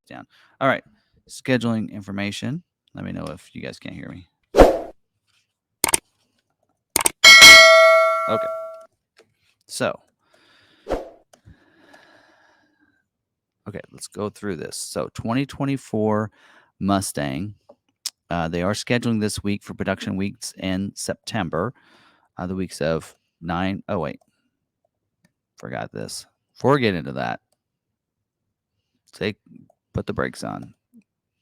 down. All right. Scheduling information. Let me know if you guys can't hear me. Okay. So, okay, let's go through this. So, 2024 Mustang. They are scheduling this week for production weeks in September. The weeks of 9. Oh, wait. Forgot this. Before we get into that, put the brakes on,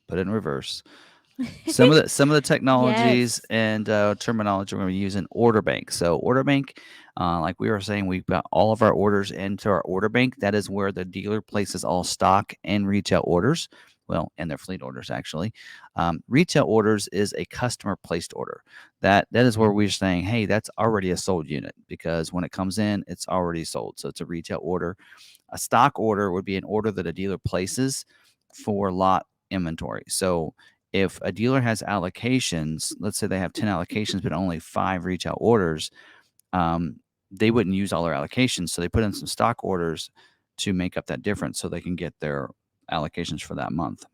put it in reverse. Some of the technologies Yes. and terminology we're going to use in order bank. So order bank, like we were saying, we've got all of our orders into our order bank. That is where the dealer places all stock and retail orders. Well, and their fleet orders actually. Retail orders is a customer placed order. That is where we're saying, hey, that's already a sold unit because when it comes in, it's already sold. So it's a retail order. A stock order would be an order that a dealer places for lot inventory. So if a dealer has allocations, let's say they have 10 allocations, but only 5 retail orders, they wouldn't use all their allocations. So they put in some stock orders to make up that difference so they can get their allocations for that month.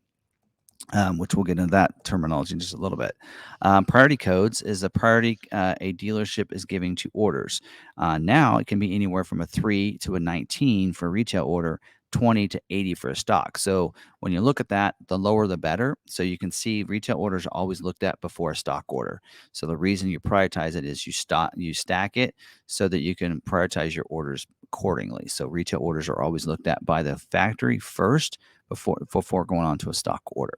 Which we'll get into that terminology in just a little bit. Priority codes is a priority a dealership is giving to orders. Now it can be anywhere from a 3 to a 19 for a retail order, 20 to 80 for a stock. So when you look at that, the lower the better. So you can see retail orders are always looked at before a stock order. So the reason you prioritize it is you stack it so that you can prioritize your orders accordingly. So retail orders are always looked at by the factory first before going on to a stock order.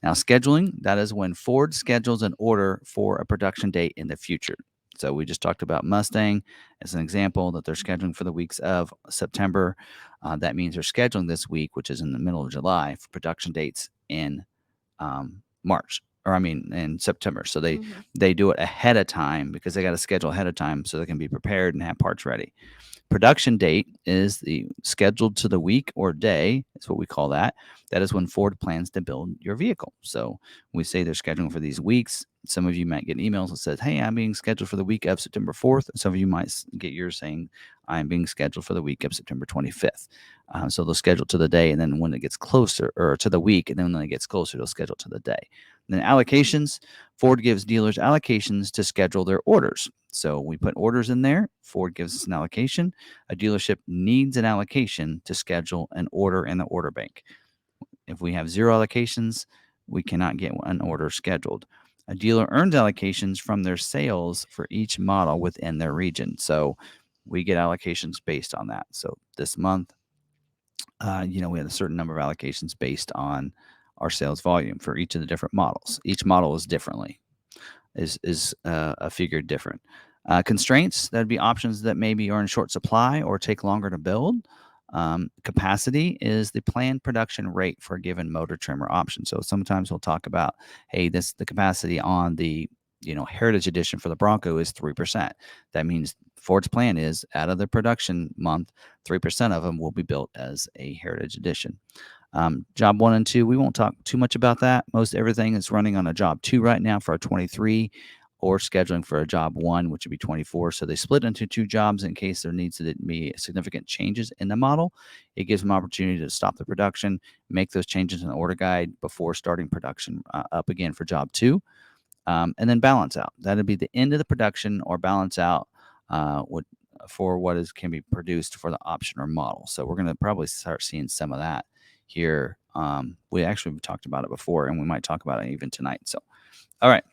Now, scheduling, that is when Ford schedules an order for a production date in the future. So we just talked about Mustang as an example that they're scheduling for the weeks of September. That means they're scheduling this week, which is in the middle of July, for production dates in March, or I mean in September. So they do it ahead of time because they got to schedule ahead of time so they can be prepared and have parts ready. Production date is the scheduled to the week or day. Is what we call that. That is when Ford plans to build your vehicle. So we say they're scheduling for these weeks. Some of you might get emails that says, "Hey, I'm being scheduled for the week of September 4th." Some of you might get yours saying, "I'm being scheduled for the week of September 25th." So they'll schedule to the day, and then when it gets closer, or to the week, and then when it gets closer, they'll schedule to the day. And then allocations, Ford gives dealers allocations to schedule their orders. So we put orders in there. Ford gives us an allocation. A dealership needs an allocation to schedule an order in the order bank. If we have 0 allocations, we cannot get an order scheduled. A dealer earns allocations from their sales for each model within their region. So we get allocations based on that. So this month, we had a certain number of allocations based on our sales volume for each of the different models. Each model is differently is a figure different. Constraints, that'd be options that maybe are in short supply or take longer to build. Capacity is the planned production rate for a given motor trim or option. So sometimes we'll talk about, hey, the capacity on the Heritage Edition for the Bronco is 3%. That means Ford's plan is out of the production month, 3% of them will be built as a Heritage Edition. Job 1 and 2, we won't talk too much about that. Most everything is running on a job 2 right now for a 23, or scheduling for a job 1, which would be 24. So they split into 2 jobs in case there needs to be significant changes in the model. It gives them opportunity to stop the production, make those changes in the order guide before starting production up again for job 2. And then balance out. That'd be the end of the production or balance out for what can be produced for the option or model. So we're going to probably start seeing some of that here. We actually talked about it before, and we might talk about it even tonight. So, all right.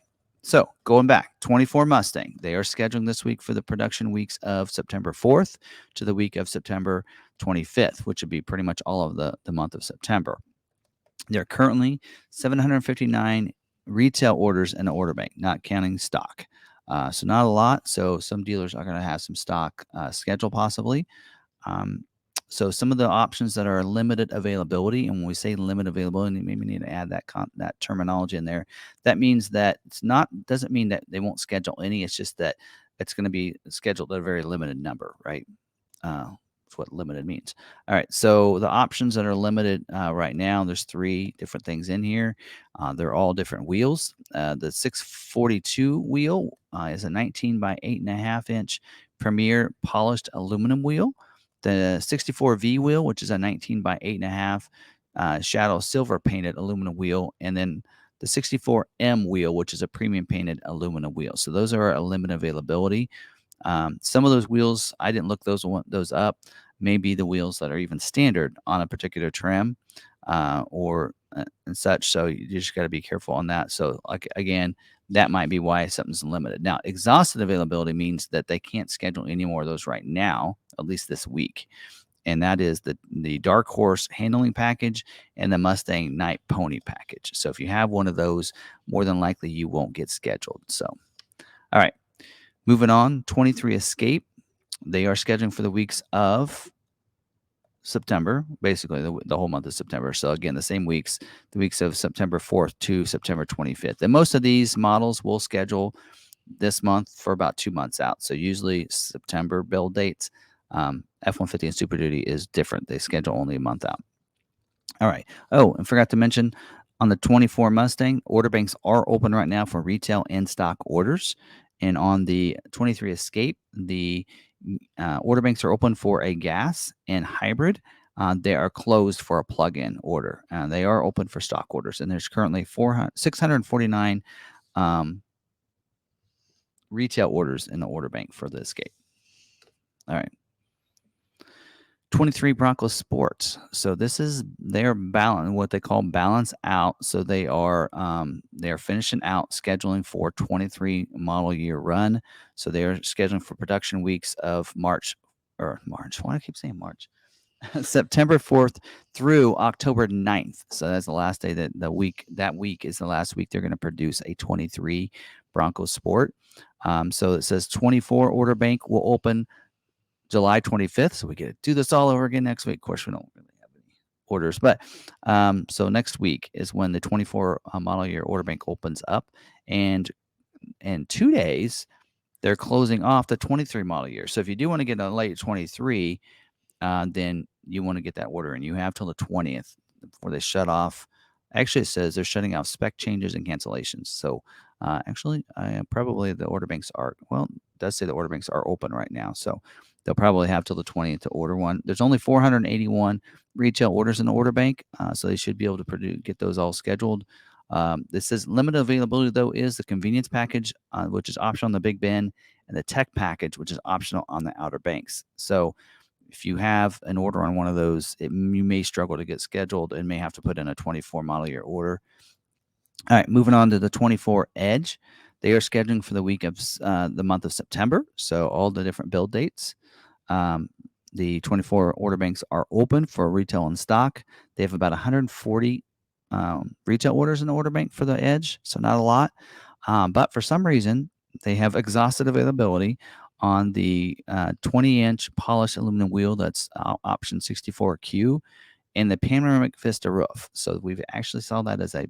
So going back, 24 Mustang. They are scheduling this week for the production weeks of September 4th to the week of September 25th, which would be pretty much all of the month of September. There are currently 759 retail orders in the order bank, not counting stock. So not a lot. So some dealers are going to have some stock scheduled possibly. So some of the options that are limited availability, and when we say limited availability, maybe we need to add that terminology in there. That means that doesn't mean that they won't schedule any. It's just that it's going to be scheduled at a very limited number, right? That's what limited means. All right, so the options that are limited right now, there's 3 different things in here. They're all different wheels. The 642 wheel is a 19 by 8.5 inch Premier polished aluminum wheel. The 64V wheel, which is a 19 by 8.5 Shadow silver painted aluminum wheel, and then the 64M wheel, which is a premium painted aluminum wheel. So those are a limited availability. Some of those wheels, I didn't look those up. Maybe the wheels that are even standard on a particular trim or and such. So you just got to be careful on that. So like again, that might be why something's limited. Now, exhausted availability means that they can't schedule any more of those right now, at least this week. And that is the Dark Horse handling package and the Mustang Night Pony package. So if you have one of those, more than likely you won't get scheduled. So, all right, moving on, 23 Escape. They are scheduling for the weeks of September, basically the whole month of September. So again, the same weeks, the weeks of September 4th to September 25th. And most of these models will schedule this month for about 2 months out. So usually September build dates. F-150 and Super Duty is different. They schedule only a month out. All right. Oh, and forgot to mention on the 24 Mustang, order banks are open right now for retail and stock orders. And on the 23 Escape, the order banks are open for a gas and hybrid. They are closed for a plug-in order. They are open for stock orders, and there's currently 649 retail orders in the order bank for the Escape. All right. 23 Bronco Sports. So this is their balance, what they call balance out. So they're finishing out scheduling for 23 model year run. So they're scheduling for production weeks of March. Why do I keep saying March? September 4th through October 9th. So that's the last day that week is the last week they're going to produce a 23 Bronco Sport. So it says 24 order bank will open July 25th. So we get to do this all over again next week. Of course, we don't really have any orders, but so next week is when the 24 model year order bank opens up, and in 2 days they're closing off the 23 model year. So if you do want to get a late 23, then you want to get that order, and you have till the 20th before they shut off. Actually, it says they're shutting off spec changes and cancellations. So actually, probably the order banks are, well, it does say the order banks are open right now. So they'll probably have till the 20th to order one. There's only 481 retail orders in the order bank, so they should be able to get those all scheduled. This says limited availability, though, is the convenience package, which is optional on the Big Ben, and the tech package, which is optional on the Outer Banks. So if you have an order on one of those, you may struggle to get scheduled and may have to put in a 24 model year order. All right, moving on to the 24 Edge. They are scheduling for the week of the month of September. So all the different build dates. The 24 order banks are open for retail and stock. They have about 140 retail orders in the order bank for the Edge, so not a lot. But for some reason, they have exhausted availability on the 20-inch polished aluminum wheel that's option 64Q and the panoramic Vista roof. So we've actually saw that as a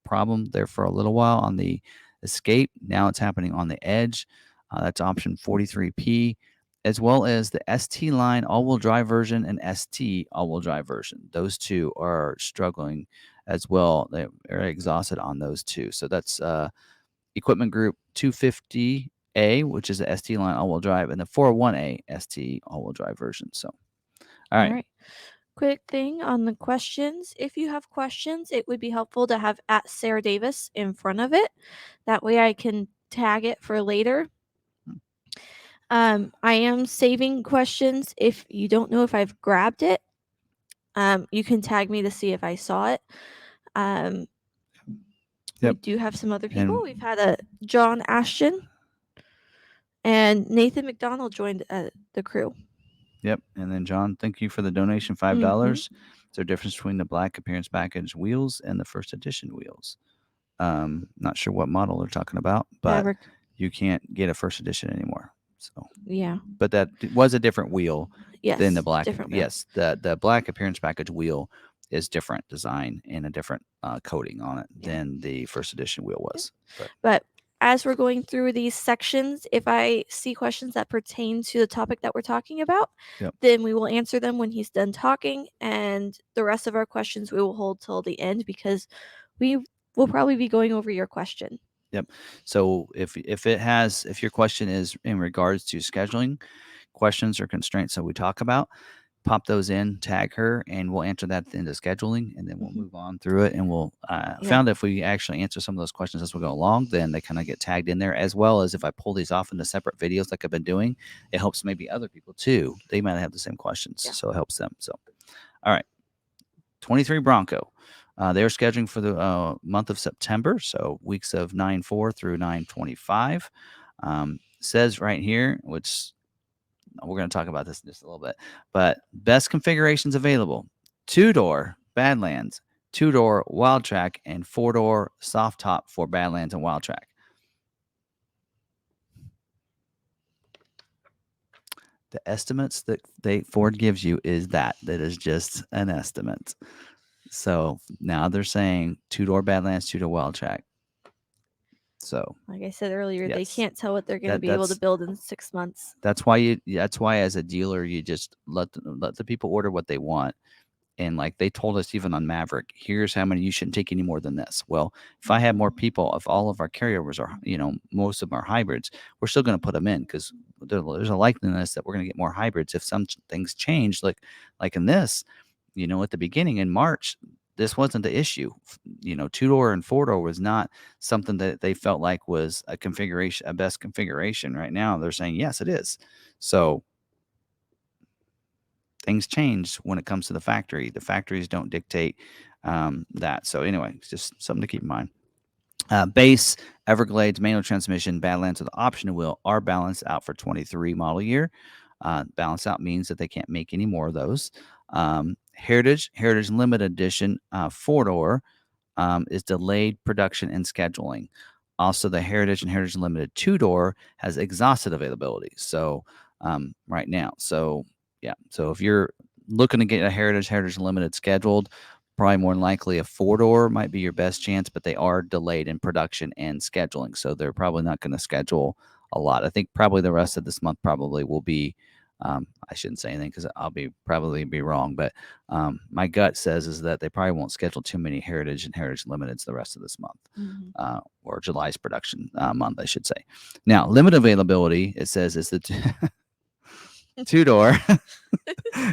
problem there for a little while on the Escape. Now it's happening on the Edge. That's option 43P, as well as the ST line all-wheel drive version and ST all-wheel drive version. Those two are struggling as well. They are exhausted on those two. So that's Equipment Group 250A, which is the ST line all-wheel drive, and the 401A ST all-wheel drive version. So, all right. Quick thing on the questions. If you have questions, it would be helpful to have at Sarah Davis in front of it. That way I can tag it for later. I am saving questions. If you don't know if I've grabbed it, you can tag me to see if I saw it. We do have some other people. We've had a John Ashton and Nathan McDonald joined the crew. Yep. And then John, thank you for the donation, $5. Is there a difference between the black appearance package wheels and the first edition wheels? Not sure what model they're talking about, but Maverick. You can't get a first edition anymore. So yeah, but that was a different wheel than the black. Different wheel. Yes, the black appearance package wheel is different design and a different coating on it than the first edition wheel was. But as we're going through these sections, if I see questions that pertain to the topic that we're talking about, then we will answer them when he's done talking, and the rest of our questions we will hold till the end because we will probably be going over your question. Yep. So if your question is in regards to scheduling questions or constraints that we talk about, pop those in, tag her, and we'll answer that into scheduling, and then we'll move on through it. And we'll found if we actually answer some of those questions as we go along, then they kind of get tagged in there, as well as if I pull these off into separate videos like I've been doing, it helps maybe other people too. They might have the same questions, so it helps them. So, all right, 23 Bronco. They're scheduling for the month of September, so weeks of 9/4 through 9/25. Says right here, which we're going to talk about this in just a little bit, but best configurations available: 2-door Badlands, 2-door Wild Track, and 4-door soft top for Badlands and Wild Track. The estimates that Ford gives you is that is just an estimate. So now they're saying 2-door Badlands, 2-door Wild Track. So, like I said earlier, they yes, can't tell what they're going to be able to build in 6 months. that's why as a dealer, you just let the people order what they want. And like they told us even on Maverick, here's how many, you shouldn't take any more than this. Well, if I have more people, if all of our carryovers are, most of them are hybrids, we're still going to put them in, because there's a likeliness that we're going to get more hybrids if some things change, like in this, at the beginning in March, this wasn't the issue. 2-door and 4-door was not something that they felt like was a best configuration. Right now, they're saying, yes, it is. So things change when it comes to the factory. The factories don't dictate that. So anyway, it's just something to keep in mind. Base, Everglades, manual transmission, Badlands with optional wheel are balanced out for 23 model year. Balance out means that they can't make any more of those. Heritage Limited Edition 4-door is delayed production and scheduling. Also, the Heritage and Heritage Limited 2-door has exhausted availability. So right now, so yeah, so if you're looking to get a Heritage Limited scheduled, probably more than likely a 4-door might be your best chance, but they are delayed in production and scheduling, so they're probably not going to schedule a lot. I think probably the rest of this month probably will be. I shouldn't say anything because I'll probably be wrong, but my gut says is that they probably won't schedule too many Heritage and Heritage Limiteds the rest of this month, or July's production month, I should say. Now, limited availability, it says, is the 2-door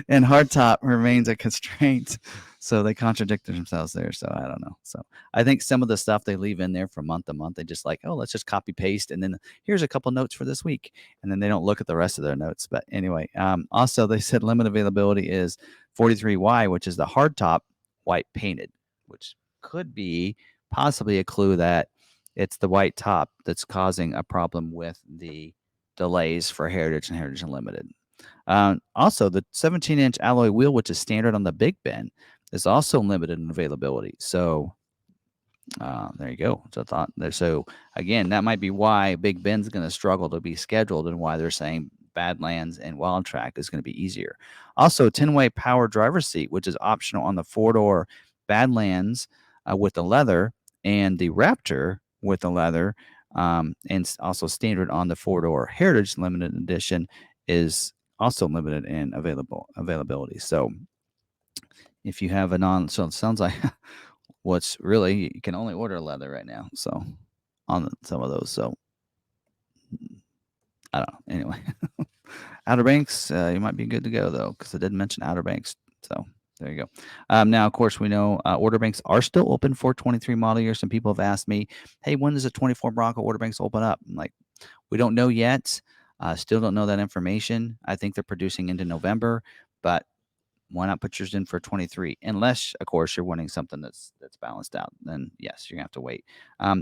and hardtop remains a constraint. So they contradicted themselves there. So I don't know. So I think some of the stuff they leave in there from month to month, they just like, oh, let's just copy paste. And then here's a couple notes for this week. And then they don't look at the rest of their notes. But anyway, also they said limited availability is 43Y, which is the hardtop white painted, which could be possibly a clue that it's the white top that's causing a problem with the delays for Heritage and Heritage Unlimited. Also, the 17-inch alloy wheel, which is standard on the Big Ben, is also limited in availability. So there you go. So again, that might be why Big Ben's going to struggle to be scheduled, and why they're saying Badlands and Wild Track is going to be easier. Also, 10-way power driver's seat, which is optional on the 4-door Badlands with the leather, and the Raptor with the leather, and also standard on the 4-door Heritage Limited Edition is also limited in availability. So if you have so it sounds like what's really, you can only order leather right now. So on some of those. So I don't know. Anyway, Outer Banks, you might be good to go though, because I didn't mention Outer Banks. So there you go. Now, of course, we know order banks are still open for 23 model year. Some people have asked me, hey, when does a 24 Bronco order banks open up? I'm like, we don't know yet. Still don't know that information. I think they're producing into November, but why not put yours in for 23? Unless, of course, you're wanting something that's balanced out. Then yes, you're gonna have to wait.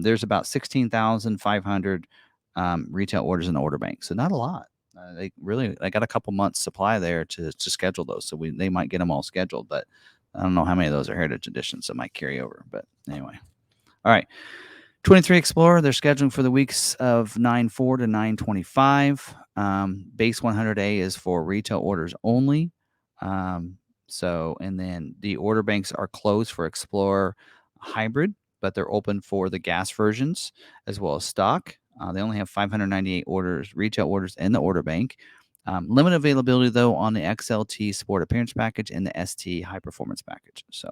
There's about 16,500 retail orders in the order bank, so not a lot. They got a couple months supply there to schedule those, so they might get them all scheduled, but I don't know how many of those are Heritage Editions, so it might carry over. But anyway, all right. 23 Explorer, they're scheduling for the weeks of 9/4 to 9/25. Base 100A is for retail orders only. And then the order banks are closed for Explorer Hybrid, but they're open for the gas versions as well as stock. They only have 598 retail orders in the order bank. Limited availability, though, on the XLT Sport Appearance Package and the ST High Performance Package. So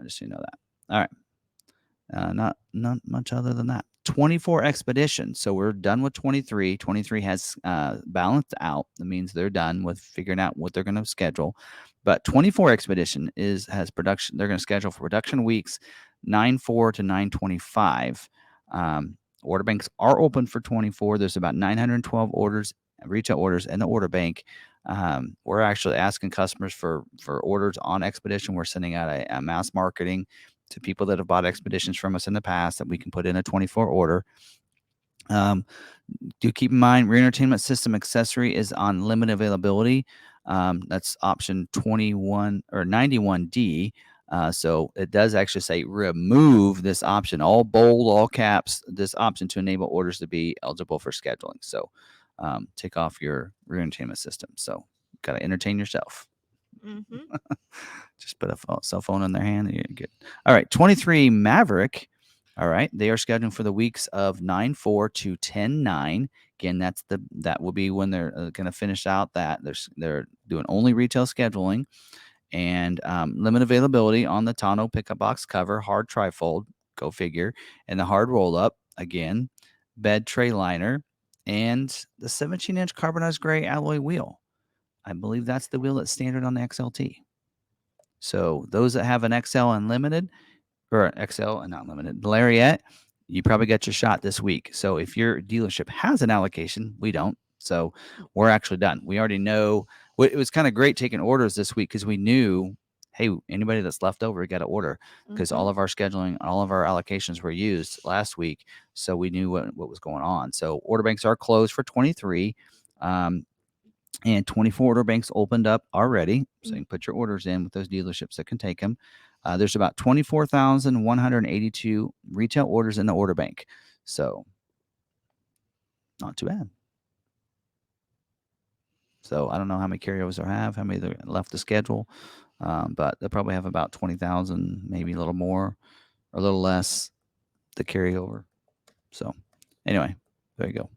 just so you know that. All right. Not much other than that. 24 expeditions. So we're done with 23. 23 has balanced out. That means they're done with figuring out what they're going to schedule. But 24 expedition has production. They're going to schedule for production weeks 9/4 to 9/25. Order banks are open for 24. There's about 912 orders, retail orders in the order bank. We're actually asking customers for orders on expedition. We're sending out a mass marketing to people that have bought expeditions from us in the past that we can put in a 24 order. Do keep in mind, rear entertainment system accessory is on limited availability. That's option 21 or 91D. So it does actually say remove this option, all bold, all caps, this option to enable orders to be eligible for scheduling. So take off your rear entertainment system. So got to entertain yourself. Mm-hmm. Just put a cell phone in their hand and you're good. All right, 23 Maverick. All right, they are scheduled for the weeks of 9/4 to 10/9. Again, that will be when they're going to finish out that they're doing only retail scheduling and limit availability on the tonneau pickup box cover, hard trifold, go figure, and the hard roll up again, bed tray liner, and the 17-inch carbonized gray alloy wheel. I believe that's the wheel that's standard on the XLT. So those that have an XL Unlimited or XL and not limited Lariat, you probably got your shot this week. So if your dealership has an allocation, we don't. So we're actually done. We already know. It was kind of great taking orders this week because we knew, hey, anybody that's left over got to order because all of our scheduling, all of our allocations were used last week. So we knew what was going on. So order banks are closed for 23. And 24 order banks opened up already. So you can put your orders in with those dealerships that can take them. There's about 24,182 retail orders in the order bank. So not too bad. So I don't know how many carryovers they have, how many they left the schedule, but they'll probably have about 20,000, maybe a little more or a little less to carry over. So anyway, there you go.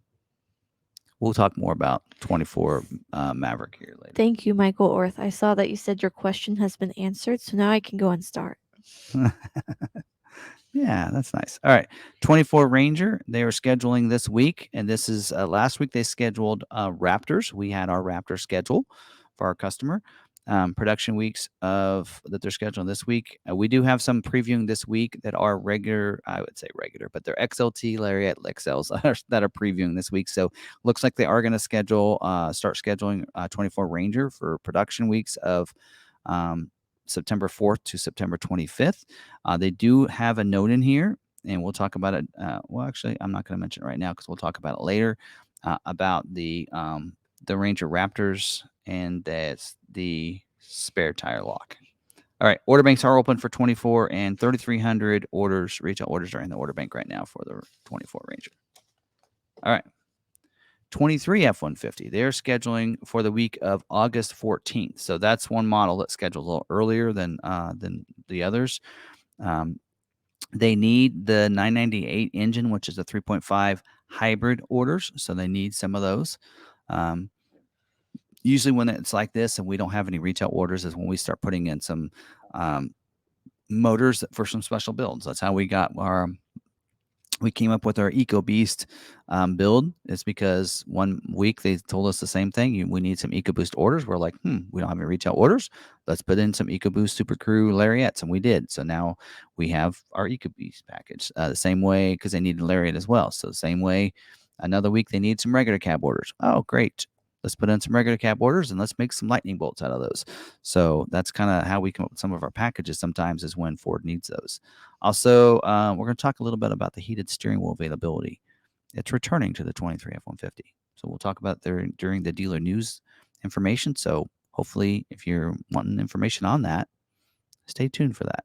We'll talk more about 24 Maverick here later. Thank you, Michael Orth. I saw that you said your question has been answered, so now I can go and start. Yeah, that's nice. All right. 24 Ranger, they are scheduling this week. And this is last week they scheduled Raptors. We had our Raptor schedule for our customer. Production weeks of that they're scheduling this week. We do have some previewing this week that are regular, I would say regular, but they're XLT Lariat XLs that are previewing this week. So looks like they are going to start scheduling 24 Ranger for production weeks of September 4th to September 25th. They do have a note in here, and we'll talk about it. Well, actually, I'm not going to mention it right now because we'll talk about it later about the Ranger Raptors and that's the spare tire lock. All right, order banks are open for 24 and 3,300 orders. Retail orders are in the order bank right now for the 24 Ranger. All right. 23 F-150. They're scheduling for the week of August 14th. So that's one model that's scheduled a little earlier than the others. They need the 998 engine, which is a 3.5 hybrid orders. So they need some of those. Usually when it's like this and we don't have any retail orders is when we start putting in some motors for some special builds. That's how we came up with our Eco Beast build. It's because one week they told us the same thing. We need some EcoBoost orders. We're like, we don't have any retail orders. Let's put in some EcoBoost Super Crew Lariats, and we did. So now we have our EcoBeast package. The same way, because they needed Lariat as well. So the same way, another week they need some regular cab orders. Oh, great. Let's put in some regular cab orders and let's make some lightning bolts out of those. So that's kind of how we come up with some of our packages sometimes is when Ford needs those. Also, we're going to talk a little bit about the heated steering wheel availability. It's returning to the 23 F-150. So we'll talk about during the dealer news information. So hopefully if you're wanting information on that, stay tuned for that.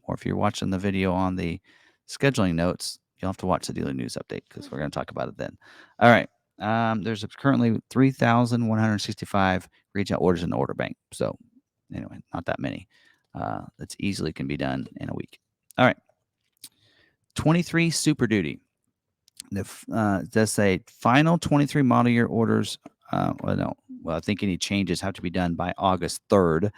Or if you're watching the video on the scheduling notes, you'll have to watch the dealer news update because we're going to talk about it then. All right. There's currently 3,165 retail orders in the order bank. So anyway, not that many. That's easily can be done in a week. All right. 23 Super Duty. Does say final 23 model year orders. I think any changes have to be done by August 3rd.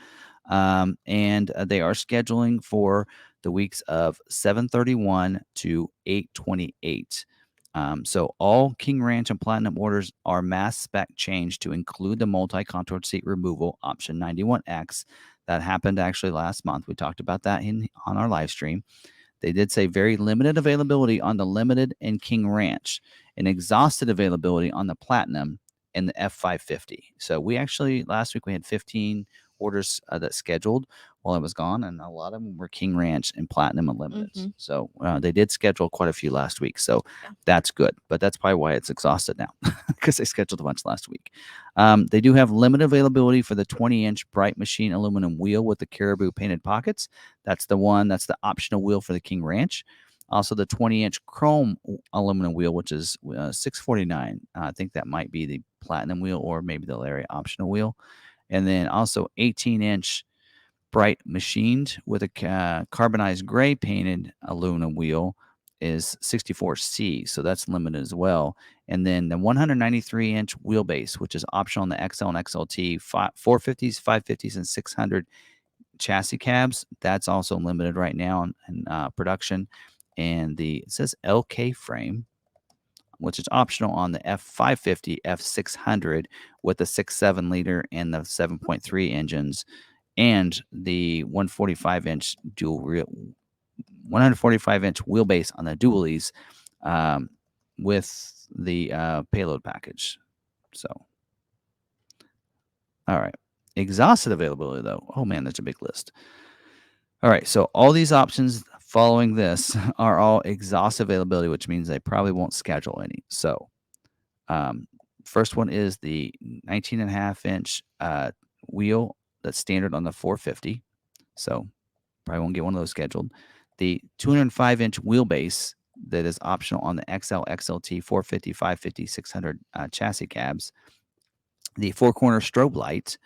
And they are scheduling for the weeks of 7/31 to 8/28. So all King Ranch and Platinum orders are mass spec changed to include the multi-contoured seat removal option 91X. That happened actually last month. We talked about that on our live stream. They did say very limited availability on the Limited and King Ranch, and exhausted availability on the Platinum and the F550. So we actually last week we had 15 orders that scheduled while I was gone, and a lot of them were King Ranch and Platinum Unlimiteds. So they did schedule quite a few last week, so that's good. But that's probably why it's exhausted now because they scheduled a bunch last week. They do have limited availability for the 20-inch Bright Machine aluminum wheel with the Caribou painted pockets. That's the one. That's the optional wheel for the King Ranch. Also, the 20-inch chrome aluminum wheel, which is $649. I think that might be the Platinum wheel or maybe the Larry optional wheel. And then also 18-inch Bright machined with a carbonized gray painted aluminum wheel is 64C, so that's limited as well. And then the 193-inch wheelbase, which is optional on the XL and XLT 450s, 550s, and 600 chassis cabs, that's also limited right now in production. And it says LK frame, which is optional on the F550, F600 with the 6.7 liter and the 7.3 engines, and the 145-inch 145-inch wheelbase on the dualies with the payload package. So, all right. Exhausted availability, though. Oh, man, that's a big list. All right. So all these options following this are all exhausted availability, which means they probably won't schedule any. So first one is the 19.5-inch wheel that's standard on the 450. So probably won't get one of those scheduled. The 205-inch wheelbase that is optional on the XL, XLT, 450, 550, 600 chassis cabs. The four-corner strobe light.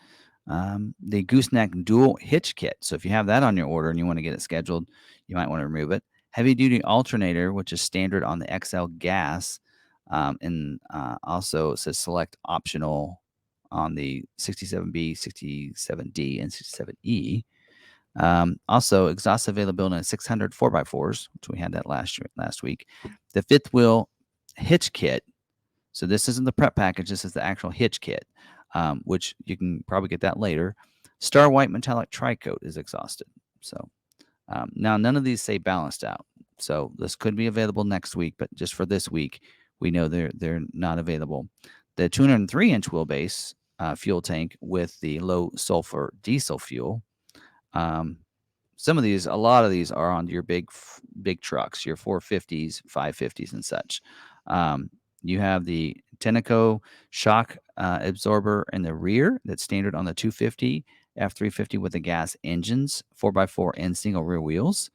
The gooseneck dual hitch kit. So if you have that on your order and you want to get it scheduled, you might want to remove it. Heavy-duty alternator, which is standard on the XL gas. And also it says select optional on the 67B, 67D, and 67E. Also, exhaust availability on 600 4x4s, which we had that last week. The fifth wheel hitch kit. So this isn't the prep package. This is the actual hitch kit, which you can probably get that later. Star White Metallic Tri-Coat is exhausted. So now none of these say balanced out. So this could be available next week, but just for this week, we know they're not available. The 203-inch wheelbase fuel tank with the low sulfur diesel fuel. A lot of these are on your big trucks, your 450s, 550s, and such. You have the Tenneco shock absorber in the rear that's standard on the 250, F350 with the gas engines, 4x4 and single rear wheels.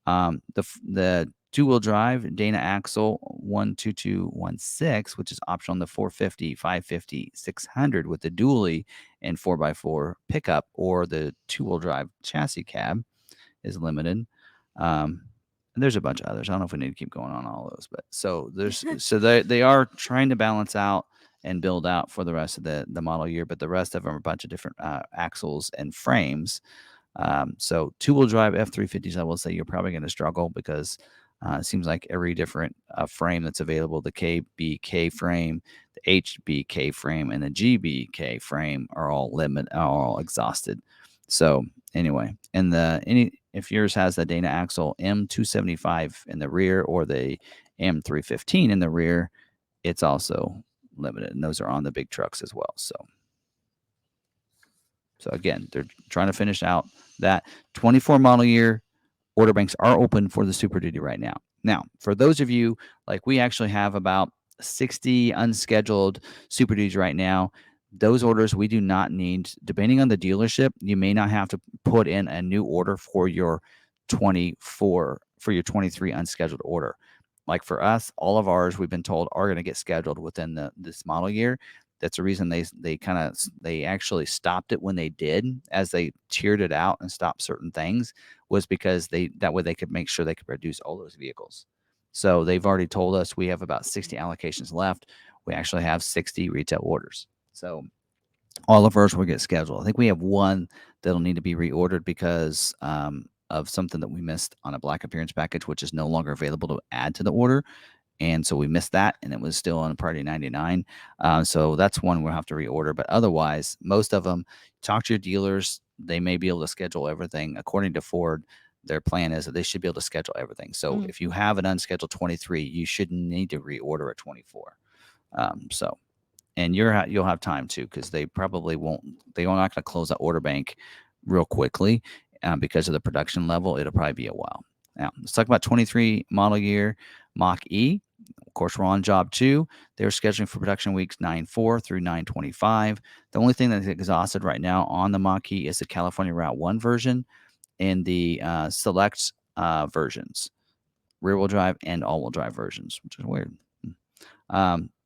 The two-wheel drive Dana Axle 12216, which is optional on the 450, 550, 600 with the dually and 4x4 pickup, or the two-wheel drive chassis cab is limited. And there's a bunch of others. I don't know if we need to keep going on all of those, but they are trying to balance out and build out for the rest of the model year, but the rest of them are a bunch of different axles and frames. So two-wheel drive F350s, I will say you're probably going to struggle because it seems like every different frame that's available, the KBK frame, the HBK frame, and the GBK frame are all exhausted. So anyway, and if yours has the Dana Axle M275 in the rear or the M315 in the rear, it's also limited, and those are on the big trucks as well. So again, they're trying to finish out that 24 model year. Order banks are open for the Super Duty right now. Now, for those of you, like we actually have about 60 unscheduled Super Duties right now. Those orders we do not need. Depending on the dealership, you may not have to put in a new order for your 23 unscheduled order. Like for us, all of ours we've been told are going to get scheduled within this model year. That's the reason they actually stopped it when they did, as they tiered it out and stopped certain things, was because that way they could make sure they could produce all those vehicles. So they've already told us we have about 60 allocations left. We actually have 60 retail orders. So all of ours will get scheduled. I think we have one that'll need to be reordered because of something that we missed on a black appearance package, which is no longer available to add to the order. And so we missed that, and it was still on Priority 99. So that's one we'll have to reorder. But otherwise, most of them, talk to your dealers. They may be able to schedule everything. According to Ford, their plan is that they should be able to schedule everything. So if you have an unscheduled 23, you shouldn't need to reorder a 24. And you'll have time too, because they probably won't. They're not going to close that order bank real quickly because of the production level. It'll probably be a while. Now let's talk about 23 model year Mach-E. Of course, we're on job 2. They're scheduling for production weeks 9/4 through 9/25. The only thing that's exhausted right now on the Mach-E is the California Route 1 version and the select versions, rear-wheel drive and all-wheel drive versions, which is weird.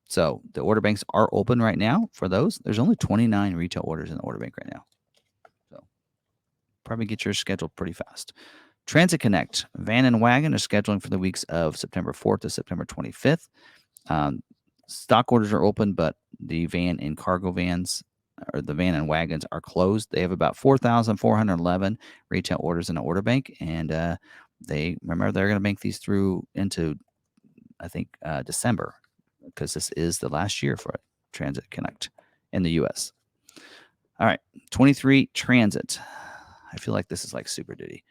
So the order banks are open right now for those. There's only 29 retail orders in the order bank right now. So probably get yours scheduled pretty fast. Transit Connect, van and wagon are scheduling for the weeks of September 4th to September 25th. Stock orders are open, but the van and cargo vans, or the van and wagons, are closed. They have about 4,411 retail orders in the order bank, and they're going to bank these through into, I think, December, because this is the last year for Transit Connect in the U.S. All right, 23 Transit. I feel like this is like Super Duty.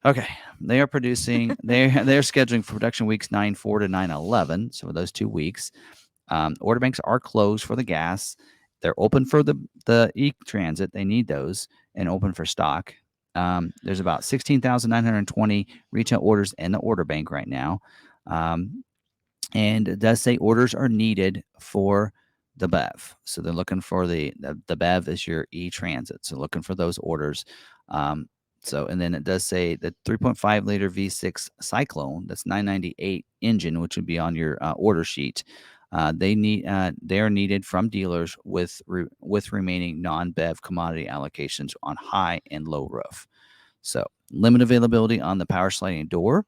Okay, they are producing. they're scheduling for production weeks 9/4 to 9/11. So for those 2 weeks, order banks are closed for the gas. They're open for the e-Transit. They need those, and open for stock. There's about 16,920 retail orders in the order bank right now, and it does say orders are needed for the BEV. So they're looking for the BEV is your e-Transit. So looking for those orders. And then it does say the 3.5 liter V6 Cyclone, that's 998 engine, which would be on your order sheet. They are needed from dealers with remaining non-BEV commodity allocations on high and low roof. So limited availability on the power sliding door,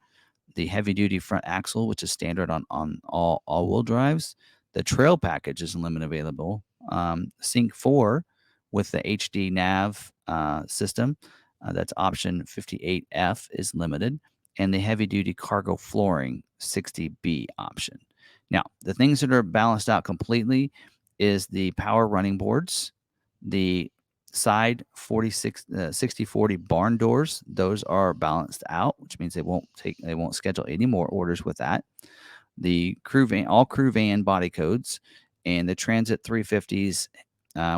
the heavy duty front axle, which is standard on all wheel drives. The trail package is limited available. Sync 4 with the HD nav system. That's option 58F is limited, and the heavy-duty cargo flooring 60B option. Now, the things that are balanced out completely is the power running boards, the side 60/40 barn doors. Those are balanced out, which means they won't schedule any more orders with that. The all crew van body codes, and the Transit 350s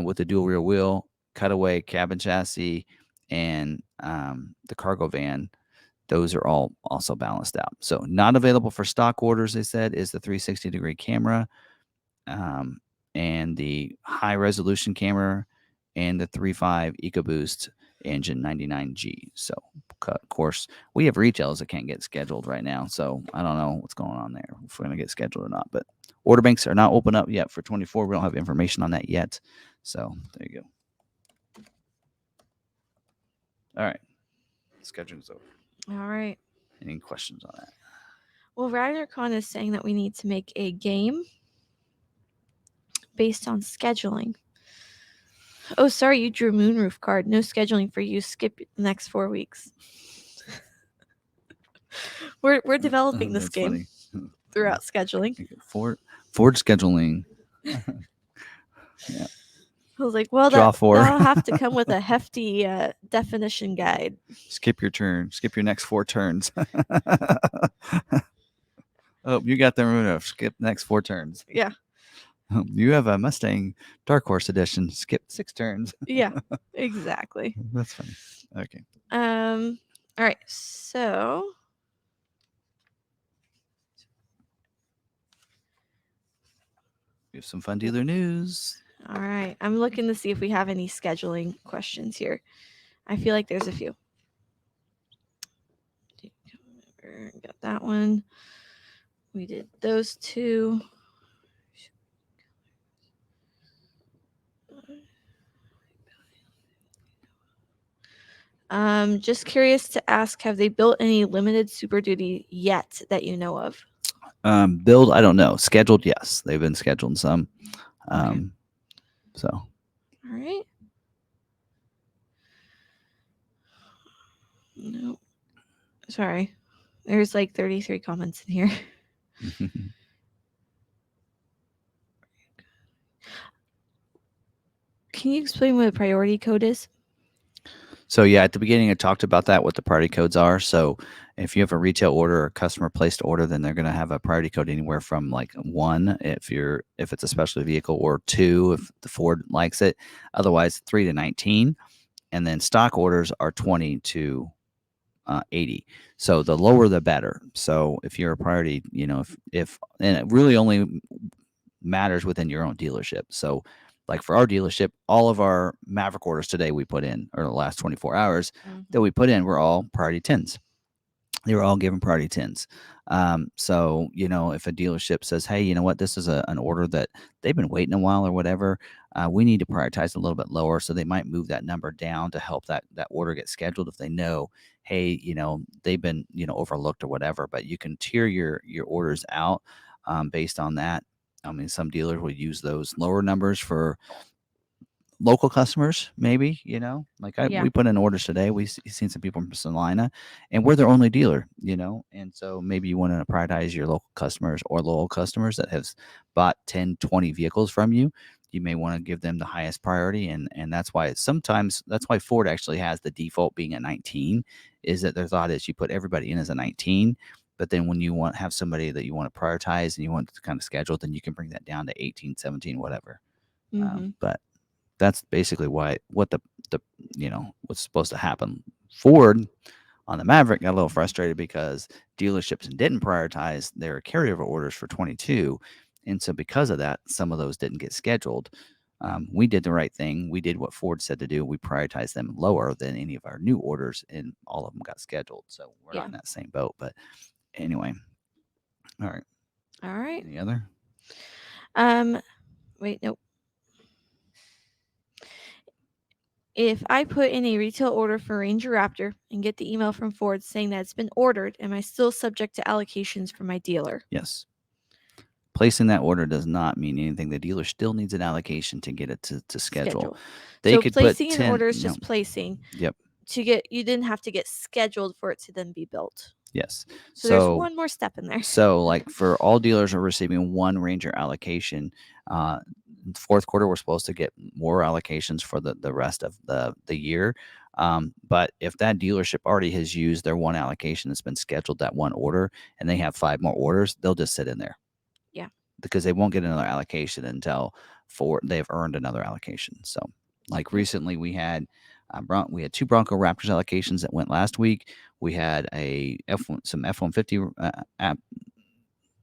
with the dual rear wheel, cutaway cabin chassis, and the cargo van, those are all also balanced out. So not available for stock orders, they said, is the 360-degree camera, and the high resolution camera, and the 3.5 EcoBoost engine 99G. So of course we have retails that can't get scheduled right now, so I don't know what's going on there, if we're going to get scheduled or not. But order banks are not open up yet for 24. We don't have information on that yet, so there you go. All right. Scheduling's over. All right. Any questions on that? Well, RiderCon is saying that we need to make a game based on scheduling. Oh, sorry, you drew Moonroof card. No scheduling for you. Skip the next 4 weeks. We're developing this game throughout scheduling. Ford scheduling. Yeah. I was like, well, that'll have to come with a hefty definition guide. Skip your turn. Skip your next 4 turns. Oh, you got the Moonroof. Skip next 4 turns. Yeah. You have a Mustang Dark Horse edition. Skip 6 turns. Yeah, exactly. That's funny. Okay. All right. So we have some fun dealer news. All right. I'm looking to see if we have any scheduling questions here. I feel like there's a few. Got that one. We did those 2. Just curious to ask, have they built any limited Super Duty yet that you know of? Build, I don't know. Scheduled, yes. They've been scheduling some. Okay. So. All right. No, sorry. There's like 33 comments in here. Can you explain what a priority code is? So yeah, at the beginning I talked about that, what the priority codes are. So if you have a retail order or customer placed order, then they're going to have a priority code anywhere from like 1 if it's a specialty vehicle, or 2 if the Ford likes it. Otherwise 3 to 19, and then stock orders are 20 to 80. So the lower the better. So if you're a priority, if and it really only matters within your own dealership. So like for our dealership, all of our Maverick orders today we put in, or the last 24 hours that we put in, were all priority 10s. They were all given priority 10s. So, if a dealership says, hey, you know what, this is an order that they've been waiting a while or whatever, we need to prioritize a little bit lower. So they might move that number down to help that order get scheduled if they know, hey, they've been, overlooked or whatever. But you can tier your orders out based on that. I mean, some dealers will use those lower numbers for local customers, maybe, like Yeah. we put in orders today. We've seen some people from Salina, and we're their only dealer, and so maybe you want to prioritize your local customers or loyal customers that have bought 10, 20 vehicles from you. You may want to give them the highest priority, and that's why that's why Ford actually has the default being a 19, is that their thought is you put everybody in as a 19. But then when you have somebody that you want to prioritize and you want to kind of schedule, then you can bring that down to 18, 17, whatever. But that's basically what the what's supposed to happen. Ford on the Maverick got a little frustrated because dealerships didn't prioritize their carryover orders for 22, and so because of that, some of those didn't get scheduled. We did the right thing. We did what Ford said to do. We prioritized them lower than any of our new orders, and all of them got scheduled. So we're not in that same boat. But anyway, all right. All right. Any other? Wait, nope. If I put in a retail order for Ranger Raptor and get the email from Ford saying that it's been ordered, am I still subject to allocations from my dealer? Yes. Placing that order does not mean anything. The dealer still needs an allocation to get it to schedule. They So could placing put an 10. order is just placing. Yep. You didn't have to get scheduled for it to then be built. Yes. So there's one more step in there. So like for all dealers are receiving one Ranger allocation. Fourth quarter, we're supposed to get more allocations for the rest of the year. But if that dealership already has used their one allocation that's been scheduled, that one order, and they have 5 more orders, they'll just sit in there. Yeah. Because they won't get another allocation until they've earned another allocation. So like recently we had 2 Bronco Raptors allocations that went last week. We had some F-150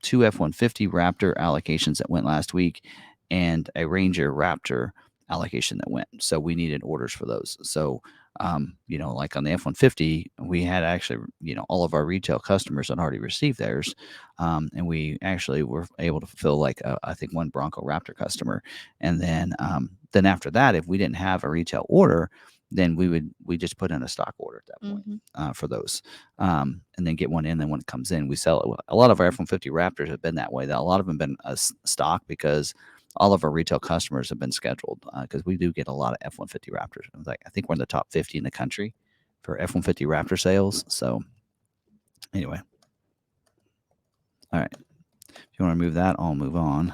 2 F-150 Raptor allocations that went last week, and a Ranger Raptor allocation that went. So we needed orders for those. So like on the F-150, we had actually, all of our retail customers had already received theirs, and we actually were able to fulfill like I think one Bronco Raptor customer, and then after that, if we didn't have a retail order, then we just put in a stock order at that point for those, and then get one in. Then when it comes in, we sell it. A lot of our F-150 Raptors have been that way. A lot of them have been stock because all of our retail customers have been scheduled, because we do get a lot of F-150 Raptors. I think we're in the top 50 in the country for F-150 Raptor sales. So anyway, all right. If you want to move that, I'll move on.